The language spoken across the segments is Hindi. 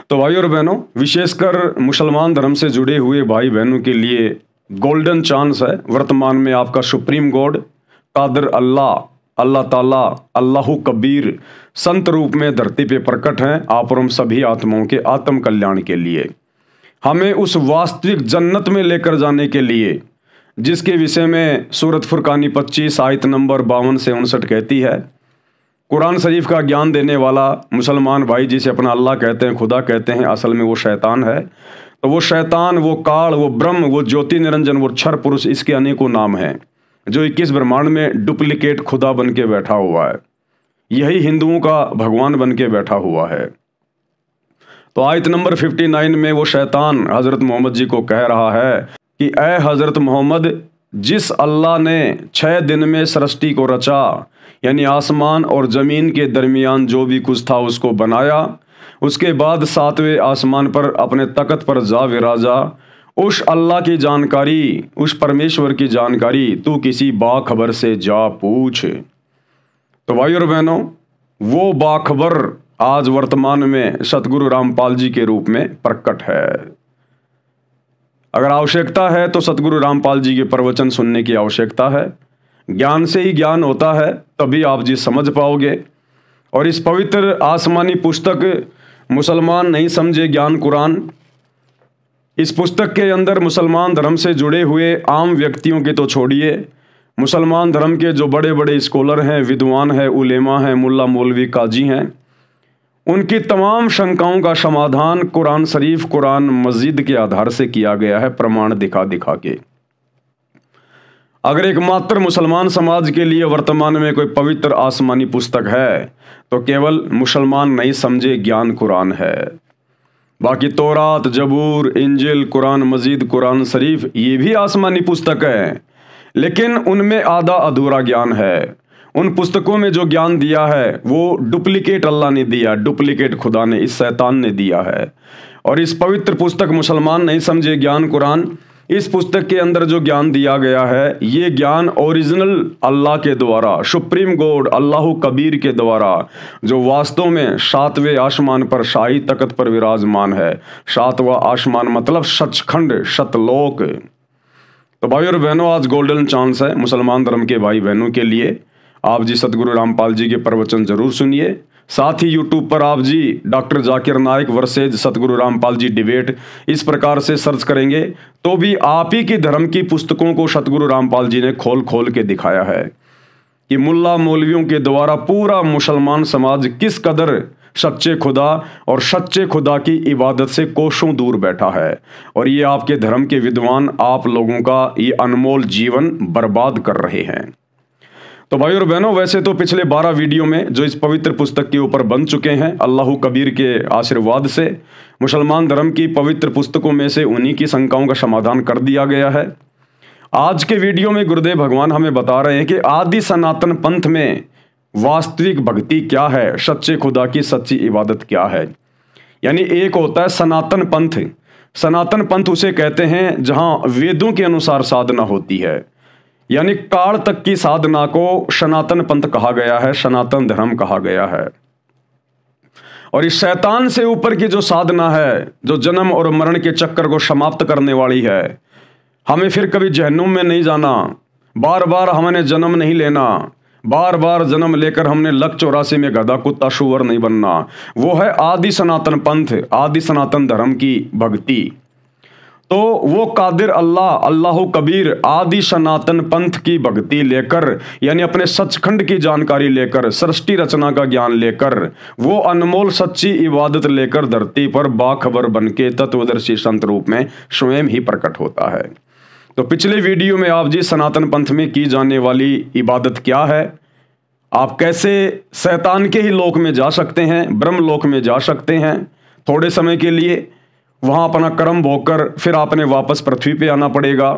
तो भाई और बहनों, विशेषकर मुसलमान धर्म से जुड़े हुए भाई बहनों के लिए गोल्डन चांस है। वर्तमान में आपका सुप्रीम गॉड कादिर अल्लाह, अल्लाह ताला, अल्लाहु कबीर संत रूप में धरती पे प्रकट हैं आप और हम सभी आत्माओं के आत्म कल्याण के लिए, हमें उस वास्तविक जन्नत में लेकर जाने के लिए, जिसके विषय में सूरत फुरकानी 25 आयत नंबर 52 से 59 कहती है। कुरान शरीफ का ज्ञान देने वाला मुसलमान भाई जिसे अपना अल्लाह कहते हैं, खुदा कहते हैं, असल में वो शैतान है। तो वो शैतान, वो काल, वो ब्रह्म, वो ज्योति निरंजन, वो क्षर पुरुष, इसके अनेकों नाम हैं, जो 21 ब्रह्मांड में डुप्लीकेट खुदा बन के बैठा हुआ है। यही हिंदुओं का भगवान बन के बैठा हुआ है। तो आयत नंबर 59 में वो शैतान हज़रत मोहम्मद जी को कह रहा है कि ऐ हज़रत मोहम्मद, जिस अल्लाह ने 6 दिन में सृष्टि को रचा, यानी आसमान और ज़मीन के दरमियान जो भी कुछ था उसको बनाया, उसके बाद 7वें आसमान पर अपने तख्त पर जा विराजा, उस अल्लाह की जानकारी, उस परमेश्वर की जानकारी तू किसी बाखबर से जा पूछ। तो भाई और बहनों, वो बाखबर आज वर्तमान में सतगुरु रामपाल जी के रूप में प्रकट है। अगर आवश्यकता है तो सतगुरु रामपाल जी के प्रवचन सुनने की आवश्यकता है। ज्ञान से ही ज्ञान होता है, तभी आप जी समझ पाओगे। और इस पवित्र आसमानी पुस्तक मुसलमान नहीं समझे ज्ञान कुरान, इस पुस्तक के अंदर मुसलमान धर्म से जुड़े हुए आम व्यक्तियों के तो छोड़िए, मुसलमान धर्म के जो बड़े बड़े स्कॉलर हैं, विद्वान हैं, उलेमा हैं, मुल्ला मौलवी काजी हैं, उनकी तमाम शंकाओं का समाधान कुरान शरीफ, कुरान मस्जिद के आधार से किया गया है, प्रमाण दिखा दिखा के। अगर एकमात्र मुसलमान समाज के लिए वर्तमान में कोई पवित्र आसमानी पुस्तक है तो केवल मुसलमान नहीं समझे ज्ञान कुरान है। बाकी तौरात, जबूर, इंजिल, कुरान मजीद, कुरान शरीफ, ये भी आसमानी पुस्तक है, लेकिन उनमें आधा अधूरा ज्ञान है। उन पुस्तकों में जो ज्ञान दिया है वो डुप्लीकेट अल्लाह ने दिया, डुप्लीकेट खुदा ने, इस शैतान ने दिया है। और इस पवित्र पुस्तक मुसलमान नहीं समझे ज्ञान कुरान, इस पुस्तक के अंदर जो ज्ञान दिया गया है, ये ज्ञान ओरिजिनल अल्लाह के द्वारा, सुप्रीम गॉड अल्लाहु कबीर के द्वारा, जो वास्तव में 7वें आसमान पर शाही तख्त पर विराजमान है। 7वां आसमान मतलब सचखंड, सतलोक। तो भाई और बहनों, आज गोल्डन चांस है मुसलमान धर्म के भाई बहनों के लिए। आप जी सतगुरु रामपाल जी के प्रवचन जरूर सुनिए। साथ ही यूट्यूब पर आप जी डॉक्टर जाकिर नाइक वर्सेज सतगुरु रामपाल जी डिबेट इस प्रकार से सर्च करेंगे तो भी आप ही की धर्म की पुस्तकों को सतगुरु रामपाल जी ने खोल खोल के दिखाया है कि मुल्ला मौलवियों के द्वारा पूरा मुसलमान समाज किस कदर सच्चे खुदा और सच्चे खुदा की इबादत से कोसों दूर बैठा है। और ये आपके धर्म के विद्वान आप लोगों का ये अनमोल जीवन बर्बाद कर रहे हैं। तो भाई और बहनों, वैसे तो पिछले 12 वीडियो में जो इस पवित्र पुस्तक के ऊपर बन चुके हैं, अल्लाहु कबीर के आशीर्वाद से मुसलमान धर्म की पवित्र पुस्तकों में से उन्हीं की शंकाओं का समाधान कर दिया गया है। आज के वीडियो में गुरुदेव भगवान हमें बता रहे हैं कि आदि सनातन पंथ में वास्तविक भक्ति क्या है, सच्चे खुदा की सच्ची इबादत क्या है। यानी एक होता है सनातन पंथ। सनातन पंथ उसे कहते हैं जहां वेदों के अनुसार साधना होती है, यानी काल तक की साधना को सनातन पंथ कहा गया है, सनातन धर्म कहा गया है। और इस शैतान से ऊपर की जो साधना है, जो जन्म और मरण के चक्कर को समाप्त करने वाली है, हमें फिर कभी जहन्नुम में नहीं जाना, बार बार हमने जन्म नहीं लेना, बार बार जन्म लेकर हमने लक 84 में गधा कुत्ता शुअर नहीं बनना। वो है आदि सनातन पंथ, आदि सनातन धर्म की भक्ति। तो वो कादिर अल्लाह, अल्लाहु कबीर आदि सनातन पंथ की भक्ति लेकर, यानी अपने सचखंड की जानकारी लेकर, सृष्टि रचना का ज्ञान लेकर, वो अनमोल सच्ची इबादत लेकर धरती पर बाखबर बन के तत्वदर्शी संत रूप में स्वयं ही प्रकट होता है। तो पिछले वीडियो में आप जी सनातन पंथ में की जाने वाली इबादत क्या है, आप कैसे शैतान के ही लोक में जा सकते हैं, ब्रह्म लोक में जा सकते हैं थोड़े समय के लिए, वहां अपना कर्म भोगकर फिर आपने वापस पृथ्वी पे आना पड़ेगा।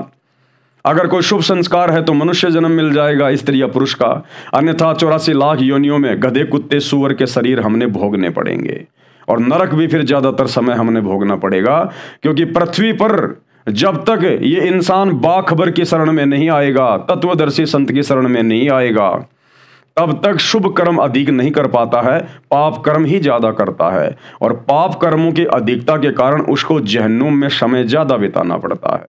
अगर कोई शुभ संस्कार है तो मनुष्य जन्म मिल जाएगा स्त्री या पुरुष का, अन्यथा 84 लाख योनियों में गधे कुत्ते सूअर के शरीर हमने भोगने पड़ेंगे। और नरक भी फिर ज्यादातर समय हमने भोगना पड़ेगा, क्योंकि पृथ्वी पर जब तक ये इंसान बाखबर की शरण में नहीं आएगा, तत्वदर्शी संत की शरण में नहीं आएगा, तब तक शुभ कर्म अधिक नहीं कर पाता है, पाप कर्म ही ज्यादा करता है, और पाप कर्मों की अधिकता के कारण उसको जहन्नुम में समय ज्यादा बिताना पड़ता है।